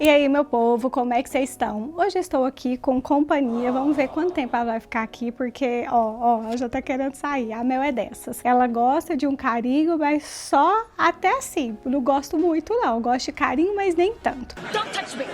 E aí, meu povo, como é que vocês estão? Hoje eu estou aqui com companhia, vamos ver quanto tempo ela vai ficar aqui, porque, ela já tá querendo sair, a Mel é dessas. Ela gosta de um carinho, mas só até assim, não gosto muito não, gosto de carinho, mas nem tanto. Don't touch me.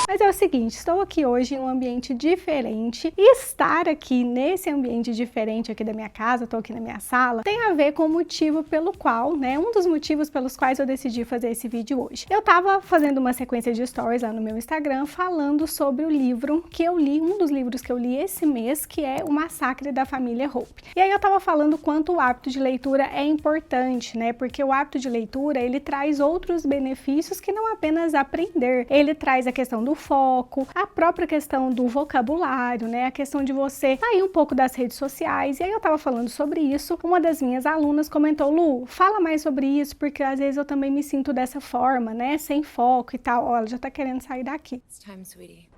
Mas é o seguinte, estou aqui hoje em um ambiente diferente e estar aqui nesse ambiente diferente aqui da minha casa, estou aqui na minha sala, tem a ver com o motivo pelo qual, né, um dos motivos pelos quais eu decidi fazer esse vídeo hoje. Eu tava fazendo uma sequência de stories lá no meu Instagram falando sobre o livro que eu li, um dos livros que eu li esse mês, que é O Massacre da Família Hope. E aí eu tava falando quanto o hábito de leitura é importante, né, porque o hábito de leitura, ele traz outros benefícios que não apenas aprender, ele traz a questão do foco, a própria questão do vocabulário, né, a questão de você sair um pouco das redes sociais. E aí eu tava falando sobre isso, uma das minhas alunas comentou: Lu, fala mais sobre isso, porque às vezes eu também me sinto dessa forma, né, sem foco e tal. Ó, ela já tá querendo sair daqui. It's time, sweetie.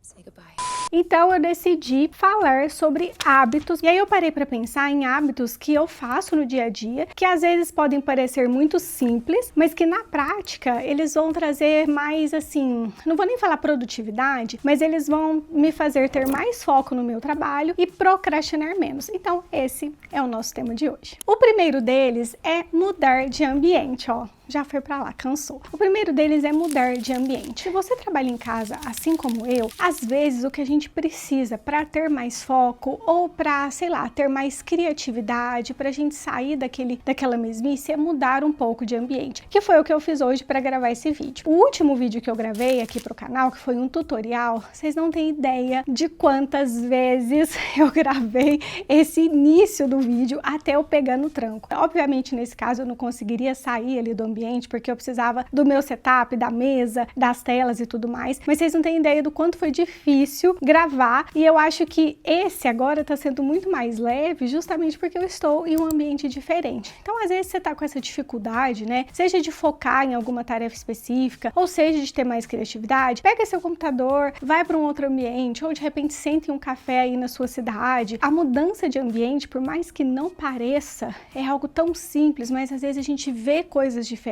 Say goodbye. Então eu decidi falar sobre hábitos, e aí eu parei para pensar em hábitos que eu faço no dia a dia, que às vezes podem parecer muito simples, mas que na prática eles vão trazer mais, assim, não vou nem falar produtividade, mas eles vão me fazer ter mais foco no meu trabalho e procrastinar menos. Então esse é o nosso tema de hoje. O primeiro deles é mudar de ambiente, ó. Já foi pra lá, cansou. O primeiro deles é mudar de ambiente. Se você trabalha em casa, assim como eu, às vezes o que a gente precisa para ter mais foco ou para, sei lá, ter mais criatividade, pra gente sair daquela mesmice, é mudar um pouco de ambiente. Que foi o que eu fiz hoje para gravar esse vídeo. O último vídeo que eu gravei aqui pro canal, que foi um tutorial, vocês não têm ideia de quantas vezes eu gravei esse início do vídeo até eu pegar no tranco. Obviamente, nesse caso, eu não conseguiria sair ali do ambiente, porque eu precisava do meu setup, da mesa, das telas e tudo mais, mas vocês não têm ideia do quanto foi difícil gravar, e eu acho que esse agora tá sendo muito mais leve, justamente porque eu estou em um ambiente diferente. Então, às vezes você tá com essa dificuldade, né, seja de focar em alguma tarefa específica, ou seja de ter mais criatividade, pega seu computador, vai para um outro ambiente, ou de repente sente em um café aí na sua cidade. A mudança de ambiente, por mais que não pareça, é algo tão simples, mas às vezes a gente vê coisas diferentes,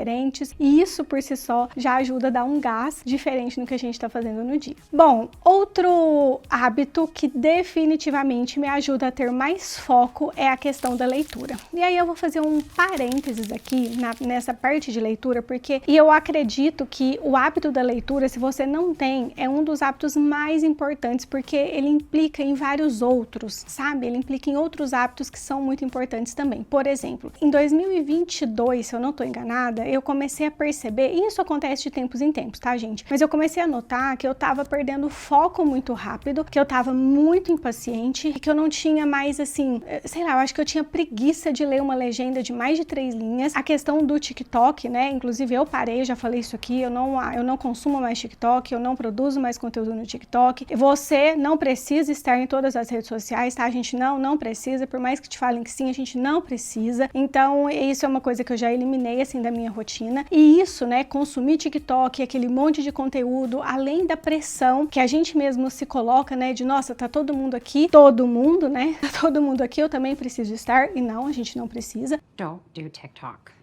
e isso por si só já ajuda a dar um gás diferente no que a gente está fazendo no dia. Bom, outro hábito que definitivamente me ajuda a ter mais foco é a questão da leitura. E aí eu vou fazer um parênteses aqui nessa parte de leitura, porque eu acredito que o hábito da leitura, se você não tem, é um dos hábitos mais importantes, porque ele implica em vários outros, sabe? Ele implica em outros hábitos que são muito importantes também. Por exemplo, em 2022, se eu não estou enganada, eu comecei a perceber, e isso acontece de tempos em tempos, tá, gente? Mas eu comecei a notar que eu tava perdendo foco muito rápido, que eu tava muito impaciente e que eu não tinha mais, assim, sei lá, eu acho que eu tinha preguiça de ler uma legenda de mais de 3 linhas. A questão do TikTok, né? Inclusive eu parei, já falei isso aqui, eu não consumo mais TikTok, eu não produzo mais conteúdo no TikTok. Você não precisa estar em todas as redes sociais, tá? A gente não precisa, por mais que te falem que sim, a gente não precisa. Então, isso é uma coisa que eu já eliminei, assim, da minha rotina. E isso, né, consumir TikTok, aquele monte de conteúdo, além da pressão que a gente mesmo se coloca, né, de nossa, tá todo mundo aqui, todo mundo, né, tá todo mundo aqui, eu também preciso estar, e não, a gente não precisa. Don't do TikTok.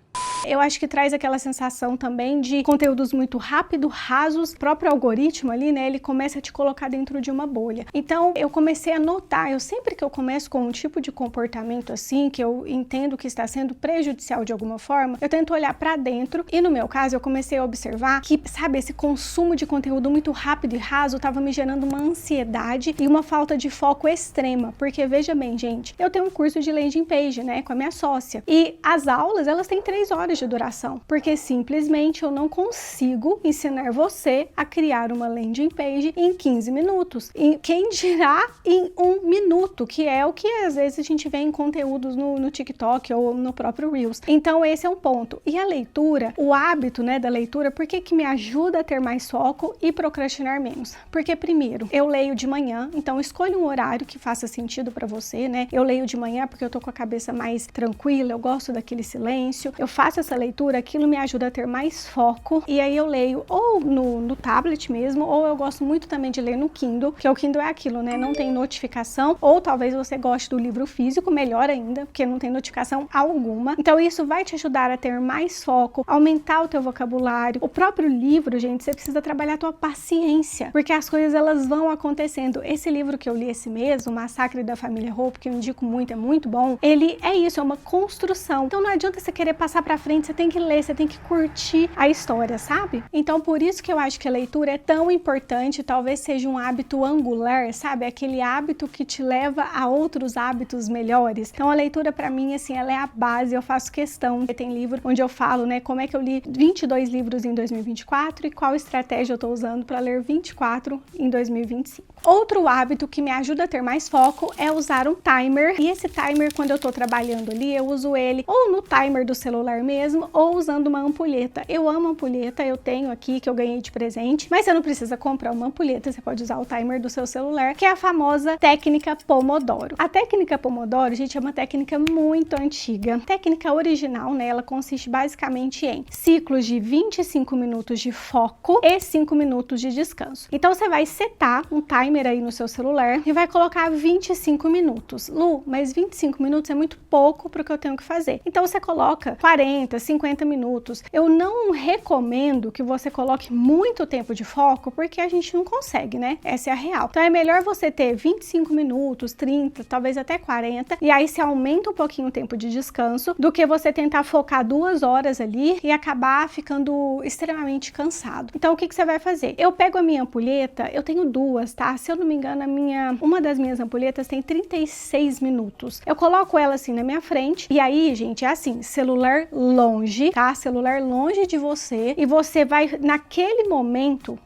Eu acho que traz aquela sensação também de conteúdos muito rápido, rasos, o próprio algoritmo ali, né, ele começa a te colocar dentro de uma bolha. Então, eu comecei a notar, sempre que eu começo com um tipo de comportamento assim, que eu entendo que está sendo prejudicial de alguma forma, eu tento olhar pra dentro, e no meu caso, eu comecei a observar que, sabe, esse consumo de conteúdo muito rápido e raso tava me gerando uma ansiedade e uma falta de foco extrema, porque veja bem, gente, eu tenho um curso de landing page, né, com a minha sócia, e as aulas, elas têm 3 horas de duração, porque simplesmente eu não consigo ensinar você a criar uma landing page em 15 minutos. E quem dirá em 1 minuto, que é o que às vezes a gente vê em conteúdos no TikTok ou no próprio Reels. Então esse é um ponto. E a leitura, o hábito, né, da leitura, por que me ajuda a ter mais foco e procrastinar menos? Porque primeiro, eu leio de manhã, então escolha um horário que faça sentido para você, né? Eu leio de manhã porque eu tô com a cabeça mais tranquila, eu gosto daquele silêncio, eu faço essa leitura, aquilo me ajuda a ter mais foco, e aí eu leio ou no tablet mesmo, ou eu gosto muito também de ler no Kindle, que o Kindle é aquilo, né? Não tem notificação, ou talvez você goste do livro físico, melhor ainda, porque não tem notificação alguma. Então isso vai te ajudar a ter mais foco, aumentar o teu vocabulário. O próprio livro, gente, você precisa trabalhar a tua paciência, porque as coisas elas vão acontecendo. Esse livro que eu li esse mês, O Massacre da Família Hope, que eu indico muito, é muito bom, ele é isso, é uma construção. Então não adianta você querer passar pra frente, você tem que ler, você tem que curtir a história, sabe? Então por isso que eu acho que a leitura é tão importante, talvez seja um hábito angular, sabe? Aquele hábito que te leva a outros hábitos melhores. Então a leitura pra mim, assim, ela é a base, eu faço questão. Tem livro onde eu falo, né, como é que eu li 22 livros em 2024 e qual estratégia eu tô usando para ler 24 em 2025. Outro hábito que me ajuda a ter mais foco é usar um timer, e esse timer, quando eu tô trabalhando ali, eu uso ele ou no timer do celular mesmo, ou usando uma ampulheta. Eu amo ampulheta, eu tenho aqui, que eu ganhei de presente, mas você não precisa comprar uma ampulheta, você pode usar o timer do seu celular, que é a famosa técnica Pomodoro. A técnica Pomodoro, gente, é uma técnica muito antiga. Técnica original, né, ela consiste basicamente em ciclos de 25 minutos de foco e 5 minutos de descanso. Então você vai setar um timer aí no seu celular e vai colocar 25 minutos. Lu, mas 25 minutos é muito pouco para o que eu tenho que fazer. Então você coloca 40, 50 minutos. Eu não recomendo que você coloque muito tempo de foco, porque a gente não consegue, né? Essa é a real. Então é melhor você ter 25 minutos, 30, talvez até 40, e aí você aumenta um pouquinho o tempo de descanso, do que você tentar focar 2 horas ali e acabar ficando extremamente cansado. Então o que você vai fazer? Eu pego a minha ampulheta, eu tenho 2, tá? Se eu não me engano, uma das minhas ampulhetas tem 36 minutos. Eu coloco ela assim na minha frente, e aí, gente, é assim, celular longe, tá? Celular longe de você, e você vai, naquele momento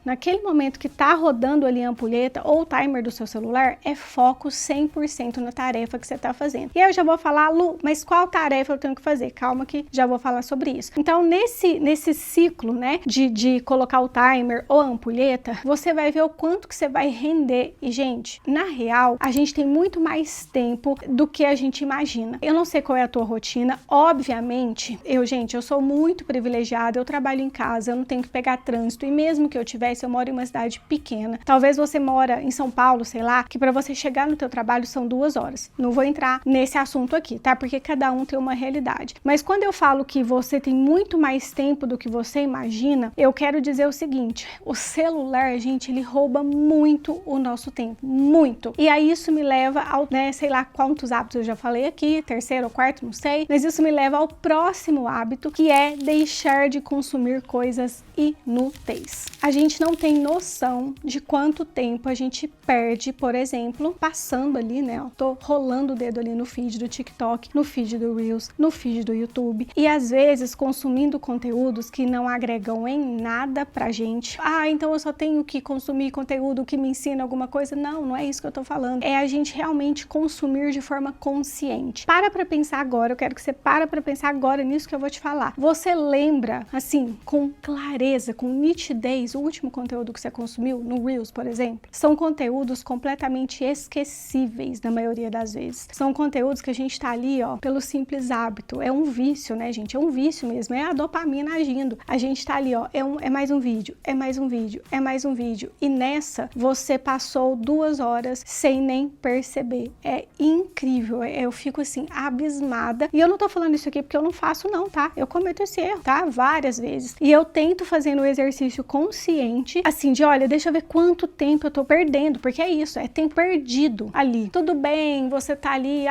que tá rodando ali a ampulheta ou o timer do seu celular, é foco 100% na tarefa que você tá fazendo. E aí eu já vou falar, Lu, mas qual tarefa eu tenho que fazer? Calma que já vou falar sobre isso. Então, nesse ciclo, né, de colocar o timer ou a ampulheta, você vai ver o quanto que você vai render. E, gente, na real, a gente tem muito mais tempo do que a gente imagina. Eu não sei qual é a tua rotina, obviamente, eu sou muito privilegiada, eu trabalho em casa, eu não tenho que pegar trânsito, e mesmo que eu tivesse, eu moro em uma cidade pequena. Talvez você mora em São Paulo, sei lá, que para você chegar no teu trabalho são 2 horas. Não vou entrar nesse assunto aqui, tá? Porque cada um tem uma realidade. Mas quando eu falo que você tem muito mais tempo do que você imagina, eu quero dizer o seguinte: o celular, gente, ele rouba muito o nosso tempo, muito. E aí isso me leva ao, né, sei lá quantos hábitos eu já falei aqui, terceiro ou quarto, não sei, mas isso me leva ao próximo hábito, que é deixar de consumir coisas inúteis. A gente não tem noção de quanto tempo a gente perde, por exemplo, passando ali, né, ó, tô rolando o dedo ali no feed do TikTok, no feed do Reels, no feed do YouTube, e às vezes consumindo conteúdos que não agregam em nada pra gente. Ah, então eu só tenho que consumir conteúdo que me ensina alguma coisa? Não, não é isso que eu tô falando. É a gente realmente consumir de forma consciente. Para pra pensar agora, eu quero que você para pra pensar agora nisso que eu vou te falar. Você lembra, assim, com clareza, com nitidez, o último conteúdo que você consumiu no Reels, por exemplo? São conteúdos completamente esquecíveis, na maioria das vezes. São conteúdos que a gente tá ali, ó, pelo simples hábito. É um vício, né, gente? É um vício mesmo, é a dopamina agindo. A gente tá ali, ó, é mais um vídeo, é mais um vídeo, é mais um vídeo. E nessa, você passou 2 horas sem nem perceber. É incrível, eu fico assim, abismada. E eu não tô falando isso aqui porque eu não faço não, tá? Eu cometo esse erro, tá? Várias vezes. E eu tento fazer um exercício consciente, assim, de olha, deixa eu ver quanto tempo eu tô perdendo, porque é isso, é tempo perdido ali. Tudo bem, você tá ali,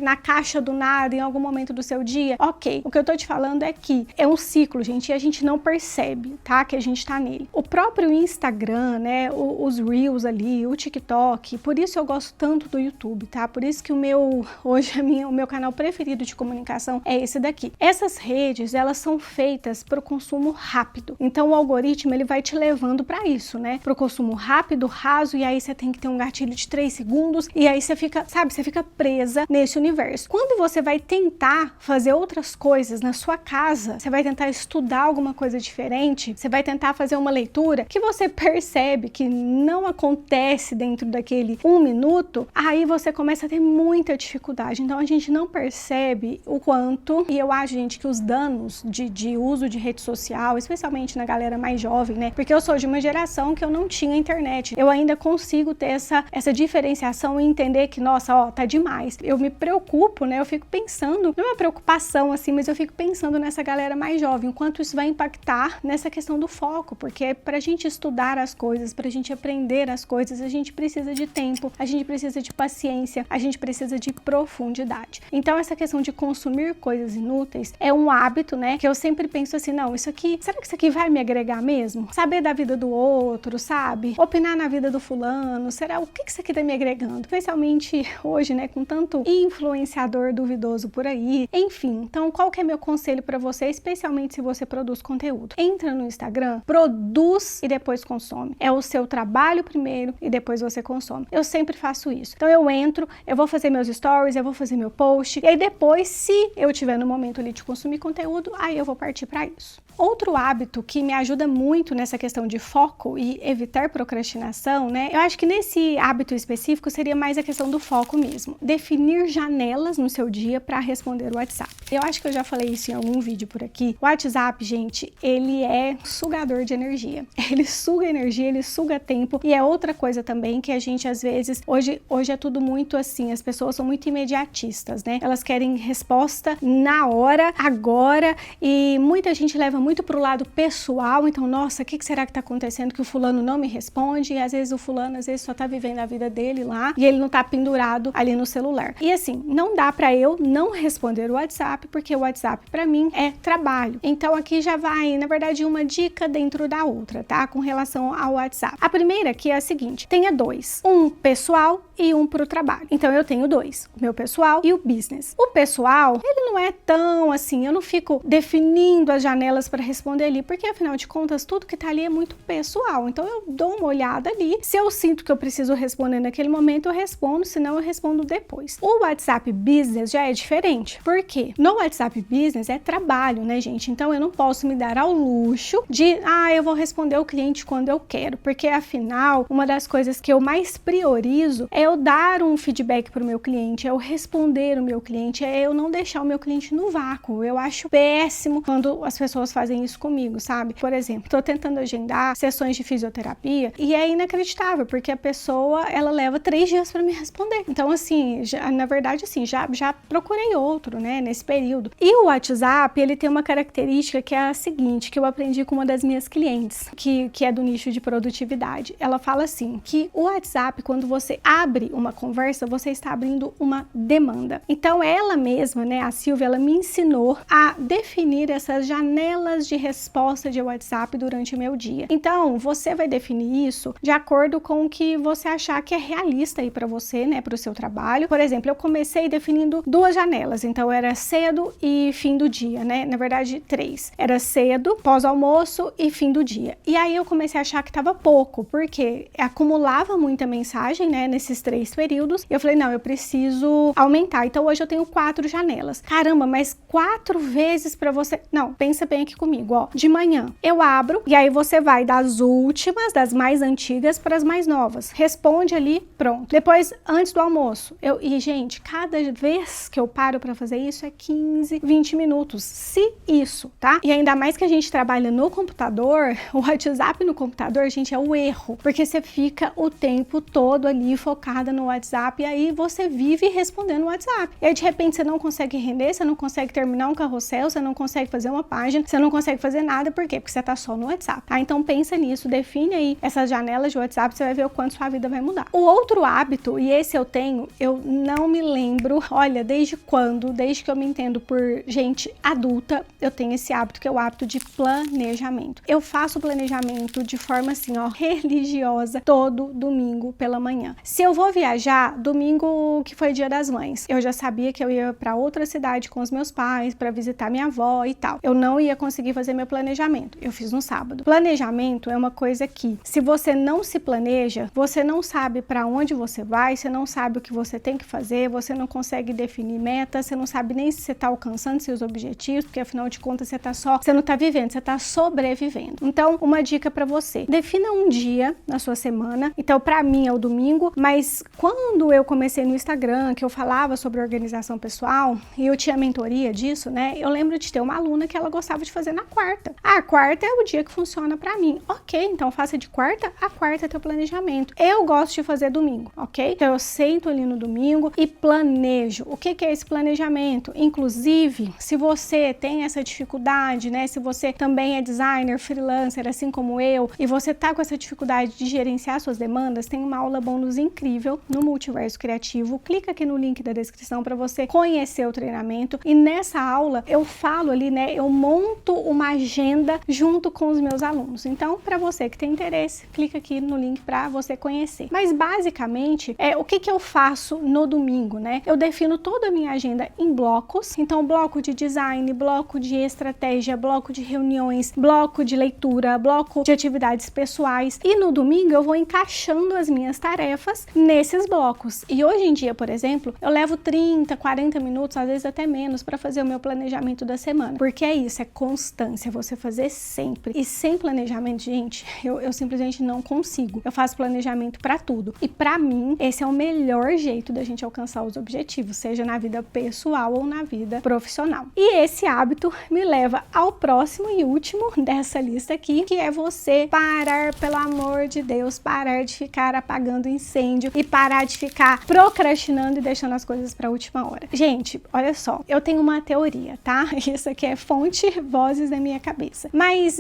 na caixa do nada, em algum momento do seu dia, ok. O que eu tô te falando é que é um ciclo, gente, e a gente não percebe, tá? Que a gente tá nele. O próprio Instagram, né, os Reels ali, o TikTok, por isso eu gosto tanto do YouTube, tá? Por isso que o meu canal preferido de comunicação é esse daqui. Essas redes, elas são feitas para o consumo rápido. Então o algoritmo, ele vai te levando para isso, né? Para o consumo rápido, raso, e aí você tem que ter um gatilho de 3 segundos, e aí você fica, sabe, você fica presa nesse universo. Quando você vai tentar fazer outras coisas na sua casa, você vai tentar estudar alguma coisa diferente, você vai tentar fazer uma leitura que você percebe que não acontece dentro daquele 1 minuto, aí você começa a ter muita dificuldade. Então a gente não percebe o quanto, e eu acho, gente, gente, que os danos de uso de rede social, especialmente na galera mais jovem, né? Porque eu sou de uma geração que eu não tinha internet. Eu ainda consigo ter essa diferenciação e entender que, nossa, ó, tá demais. Eu me preocupo, né? Eu fico pensando, não é uma preocupação assim, mas eu fico pensando nessa galera mais jovem, o quanto isso vai impactar nessa questão do foco, porque pra gente estudar as coisas, pra gente aprender as coisas, a gente precisa de tempo, a gente precisa de paciência, a gente precisa de profundidade. Então essa questão de consumir coisas inúteis é um hábito, né, que eu sempre penso assim, não, isso aqui, será que isso aqui vai me agregar mesmo? Saber da vida do outro, sabe? Opinar na vida do fulano, será o que isso aqui tá me agregando? Especialmente hoje, né, com tanto influenciador duvidoso por aí. Enfim, então qual que é meu conselho para você, especialmente se você produz conteúdo? Entra no Instagram, produz e depois consome. É o seu trabalho primeiro e depois você consome. Eu sempre faço isso. Então eu entro, eu vou fazer meus stories, eu vou fazer meu post e aí depois, se eu tiver no momento ali de consumir conteúdo, aí eu vou partir para isso. Outro hábito que me ajuda muito nessa questão de foco e evitar procrastinação, né? Eu acho que nesse hábito específico seria mais a questão do foco mesmo. Definir janelas no seu dia para responder o WhatsApp. Eu acho que eu já falei isso em algum vídeo por aqui. O WhatsApp, gente, ele é sugador de energia. Ele suga energia, ele suga tempo. E é outra coisa também que a gente às vezes, hoje é tudo muito assim, as pessoas são muito imediatistas, né? Elas querem resposta na hora, agora, e muita gente leva muito pro lado pessoal, então, nossa, o que será que tá acontecendo que o fulano não me responde? E às vezes o fulano, às vezes só tá vivendo a vida dele lá e ele não tá pendurado ali no celular. E assim, não dá pra eu não responder o WhatsApp, porque o WhatsApp pra mim é trabalho. Então aqui já vai, na verdade, uma dica dentro da outra, tá? Com relação ao WhatsApp. A primeira aqui é a seguinte, tenha dois, um pessoal e um pro trabalho. Então eu tenho dois, o meu pessoal e o business. O pessoal, ele não é tão assim, eu não fico definindo as janelas para responder ali, porque afinal de contas tudo que tá ali é muito pessoal, então eu dou uma olhada ali, se eu sinto que eu preciso responder naquele momento eu respondo, senão eu respondo depois. O WhatsApp Business já é diferente, porque no WhatsApp Business é trabalho, né, gente? Então eu não posso me dar ao luxo de, eu vou responder o cliente quando eu quero, porque afinal, uma das coisas que eu mais priorizo é eu dar um feedback pro meu cliente, é eu responder o meu cliente, é eu não deixar o meu cliente no vácuo. Eu acho péssimo quando as pessoas fazem isso comigo, sabe? Por exemplo, tô tentando agendar sessões de fisioterapia e é inacreditável, porque a pessoa, ela leva 3 dias para me responder. Então, assim, na verdade, assim, já procurei outro, né, nesse período. E o WhatsApp, ele tem uma característica que é a seguinte, que eu aprendi com uma das minhas clientes, que é do nicho de produtividade. Ela fala assim, que o WhatsApp, quando você abre uma conversa, você está abrindo uma demanda. Então, ela mesma, né, a Silvia, ela me ensinou a definir essas janelas de resposta de WhatsApp durante o meu dia. Então, você vai definir isso de acordo com o que você achar que é realista aí para você, né, para o seu trabalho. Por exemplo, eu comecei definindo 2 janelas, então era cedo e fim do dia, né? Na verdade, 3. Era cedo, pós-almoço e fim do dia. E aí eu comecei a achar que tava pouco, porque acumulava muita mensagem, né, nesses 3 períodos. E eu falei, não, eu preciso aumentar. Então, hoje eu tenho 4 janelas. Caramba, mas 4 vezes para você... Não, pensa bem aqui comigo, ó. De manhã, eu abro e aí você vai das últimas, das mais antigas para as mais novas. Responde ali, pronto. Depois, antes do almoço, e gente, cada vez que eu paro para fazer isso é 15, 20 minutos. Se isso, tá? E ainda mais que a gente trabalha no computador, o WhatsApp no computador, gente, é o erro. Porque você fica o tempo todo ali focada no WhatsApp e aí você vive respondendo o WhatsApp. E aí, de repente, você não consegue render, você não consegue terminar um carrossel, você não consegue fazer uma página, você não consegue fazer nada. Por quê? Porque você tá só no WhatsApp, tá? Então pensa nisso, define aí essas janelas de WhatsApp, você vai ver o quanto sua vida vai mudar. O outro hábito, e esse eu tenho, eu não me lembro, olha, desde quando, desde que eu me entendo por gente adulta, eu tenho esse hábito, que é o hábito de planejamento. Eu faço planejamento de forma assim, ó, religiosa, todo domingo pela manhã. Se eu vou viajar, domingo que foi Dia das Mães, eu já sabia que eu ia para outra cidade com os meus pais, para visitar minha avó e tal. Eu não ia conseguir fazer meu planejamento. Eu fiz no sábado. Planejamento é uma coisa que, se você não se planeja, você não sabe para onde você vai, você não sabe o que você tem que fazer, você não consegue definir metas, você não sabe nem se você está alcançando seus objetivos, porque afinal de contas você não está vivendo, você está sobrevivendo. Então, uma dica para você: defina um dia na sua semana. Então, para mim é o domingo, mas Mas quando eu comecei no Instagram, que eu falava sobre organização pessoal, e eu tinha mentoria disso, né? Eu lembro de ter uma aluna que ela gostava de fazer na quarta. A quarta é o dia que funciona pra mim. Ok, então faça de quarta a quarta teu planejamento. Eu gosto de fazer domingo, ok? Então eu sento ali no domingo e planejo. O que é esse planejamento? Inclusive, se você tem essa dificuldade, né? Se você também é designer, freelancer, assim como eu, e você tá com essa dificuldade de gerenciar suas demandas, tem uma aula bônus incrível no Multiverso Criativo. Clica aqui no link da descrição para você conhecer o treinamento. E nessa aula eu falo ali, né? Eu monto uma agenda junto com os meus alunos. Então, para você que tem interesse, clica aqui no link para você conhecer. Mas basicamente, o que eu faço no domingo, né? Eu defino toda a minha agenda em blocos. Então, bloco de design, bloco de estratégia, bloco de reuniões, bloco de leitura, bloco de atividades pessoais. E no domingo eu vou encaixando as minhas tarefas nesses blocos. E hoje em dia, por exemplo, eu levo 30, 40 minutos, às vezes até menos, para fazer o meu planejamento da semana. Porque é isso, é constância, você fazer sempre. E sem planejamento, gente, eu simplesmente não consigo. Eu faço planejamento para tudo. E para mim, esse é o melhor jeito da gente alcançar os objetivos, seja na vida pessoal ou na vida profissional. E esse hábito me leva ao próximo e último dessa lista aqui, que é você parar, pelo amor de Deus, parar de ficar apagando incêndio e parar de ficar procrastinando e deixando as coisas para a última hora. Gente, olha só, eu tenho uma teoria, tá? Isso aqui é fonte, vozes da minha cabeça. Mas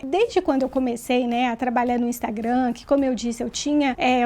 desde quando eu comecei, né, a trabalhar no Instagram, que como eu disse, eu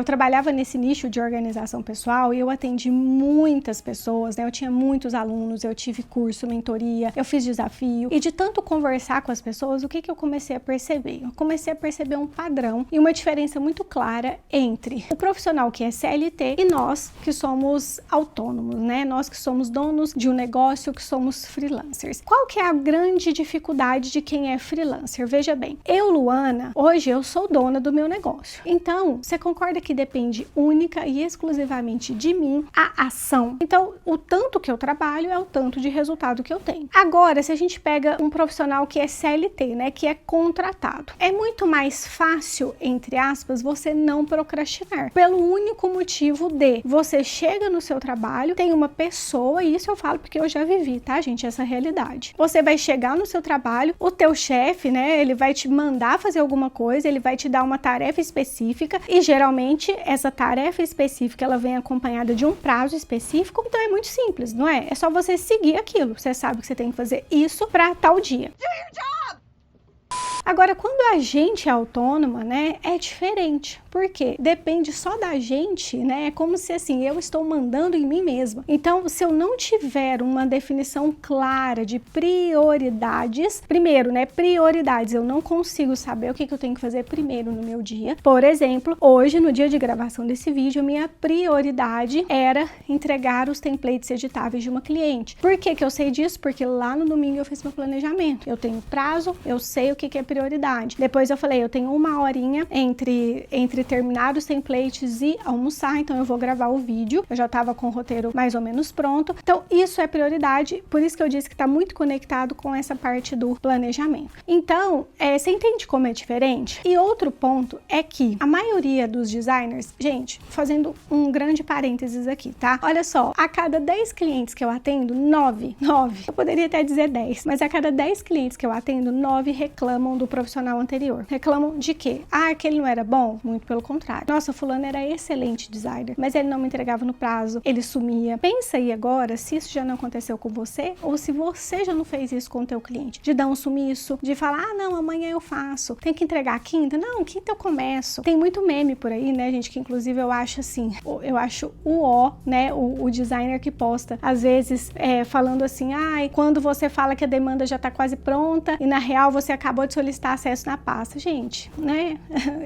trabalhava nesse nicho de organização pessoal e eu atendi muitas pessoas, né? Eu tinha muitos alunos, eu tive curso, mentoria, eu fiz desafio e de tanto conversar com as pessoas, o que eu comecei a perceber? Eu comecei a perceber um padrão e uma diferença muito clara entre o profissional que é CLT e nós que somos autônomos, né? Nós que somos donos de um negócio, que somos freelancers. Qual que é a grande dificuldade de quem é freelancer? Veja bem, eu, Luana, hoje eu sou dona do meu negócio. Então, você concorda que depende única e exclusivamente de mim a ação? Então, o tanto que eu trabalho é o tanto de resultado que eu tenho. Agora, se a gente pega um profissional que é CLT, né, que é contratado, é muito mais fácil, entre aspas, você não procrastinar, pelo único motivo de você chega no seu trabalho, tem uma pessoa, e isso eu falo porque eu já vivi, tá, gente, essa realidade. Você vai chegar no seu trabalho, o teu chefe, né, ele vai te mandar fazer alguma coisa, ele vai te dar uma tarefa específica e geralmente essa tarefa específica ela vem acompanhada de um prazo específico, então é muito simples, não é? É só você seguir aquilo, você sabe que você tem que fazer isso para tal dia. Agora, quando a gente é autônoma, né, é diferente. Por quê? Depende só da gente, né? É como se assim, eu estou mandando em mim mesma. Então, se eu não tiver uma definição clara de prioridades, primeiro, né, prioridades, eu não consigo saber o que eu tenho que fazer primeiro no meu dia. Por exemplo, hoje, no dia de gravação desse vídeo, minha prioridade era entregar os templates editáveis de uma cliente. Por que eu sei disso? Porque lá no domingo eu fiz meu planejamento. Eu tenho prazo, eu sei o que é prioridade. Depois eu falei, eu tenho uma horinha entre terminar os templates e almoçar, então eu vou gravar o vídeo. Eu já estava com o roteiro mais ou menos pronto. Então isso é prioridade, por isso que eu disse que está muito conectado com essa parte do planejamento. Então, você entende como é diferente? E outro ponto é que a maioria dos designers, gente, fazendo um grande parênteses aqui, tá? Olha só, a cada 10 clientes que eu atendo, 9, eu poderia até dizer 10, mas a cada 10 clientes que eu atendo, 9 reclamam do profissional anterior. Reclamam de quê? Ah, aquele não era bom? Muito pelo contrário. Nossa, fulano era excelente designer, mas ele não me entregava no prazo, ele sumia. Pensa aí agora se isso já não aconteceu com você ou se você já não fez isso com o teu cliente. De dar um sumiço, de falar, ah, não, amanhã eu faço. Tem que entregar quinta? Não, quinta eu começo. Tem muito meme por aí, né, gente, que inclusive eu acho assim, eu acho né, o designer que posta, às vezes, falando assim, ai, quando você fala que a demanda já tá quase pronta e na real você acabou de solicitar acesso na pasta. Gente, né,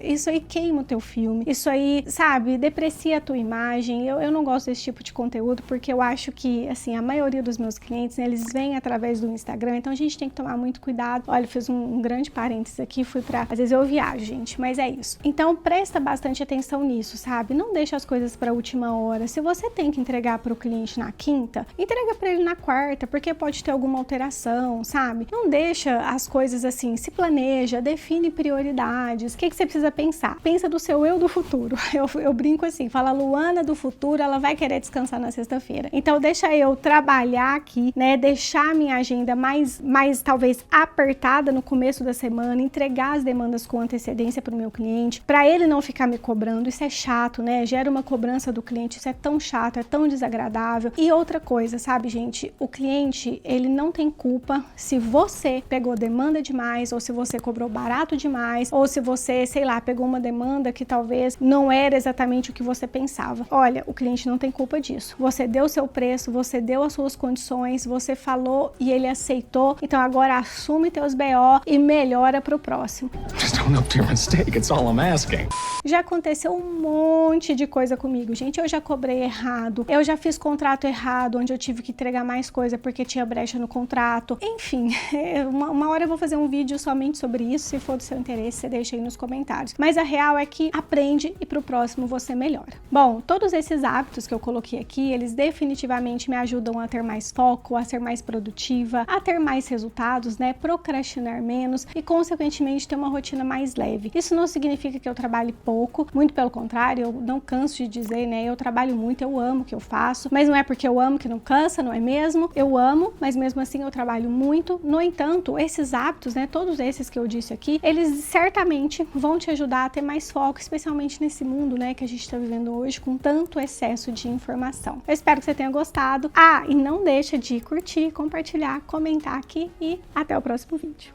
isso aí queima o teu filme, isso aí, sabe, deprecia a tua imagem. Eu não gosto desse tipo de conteúdo porque eu acho que, assim, a maioria dos meus clientes, né, eles vêm através do Instagram, então a gente tem que tomar muito cuidado. Olha, eu fiz um grande parênteses aqui, às vezes eu viajo, gente, mas é isso. Então presta bastante atenção nisso, sabe? Não deixa as coisas pra última hora. Se você tem que entregar pro cliente na quinta, entrega pra ele na quarta, porque pode ter alguma alteração, sabe? Não deixa as coisas assim, se planeja, define prioridades. O que você precisa pensar? Pensa do seu eu do futuro. Eu brinco assim, fala a Luana do futuro, ela vai querer descansar na sexta-feira. Então deixa eu trabalhar aqui, né? Deixar a minha agenda mais talvez apertada no começo da semana, entregar as demandas com antecedência para o meu cliente, para ele não ficar me cobrando. Isso é chato, né? Gera uma cobrança do cliente, isso é tão chato, é tão desagradável. E outra coisa, sabe, gente? O cliente, ele não tem culpa se você pegou demanda demais, ou se você cobrou barato demais, ou se você, sei lá, pegou uma demanda que talvez não era exatamente o que você pensava. Olha, o cliente não tem culpa disso. Você deu o seu preço, você deu as suas condições, você falou e ele aceitou. Então agora assume teus BO e melhora pro próximo. Just own up to your mistake, it's all I'm asking. Já aconteceu um monte de coisa comigo, gente. Eu já cobrei errado, eu já fiz contrato errado, onde eu tive que entregar mais coisa porque tinha brecha no contrato. Enfim, uma hora eu vou fazer um vídeo somente sobre isso. Se for do seu interesse, você deixa aí nos comentários. Mas a real é que aprende e pro próximo você melhora. Bom, todos esses hábitos que eu coloquei aqui, eles definitivamente me ajudam a ter mais foco, a ser mais produtiva, a ter mais resultados, né? Procrastinar menos e, consequentemente, ter uma rotina mais leve. Isso não significa que eu trabalhe pouco, muito pelo contrário, eu não canso de dizer, né? Eu trabalho muito, eu amo o que eu faço, mas não é porque eu amo que não cansa, não é mesmo? Eu amo, mas mesmo assim eu trabalho muito. No entanto, esses hábitos, né? Todos esses que eu disse aqui, eles certamente vão te ajudar a ter mais foco, especialmente nesse mundo, né? Que a gente está vivendo hoje com tanto excesso de informação. Eu espero que você tenha gostado. E não deixa de curtir, compartilhar, comentar aqui e até o próximo vídeo.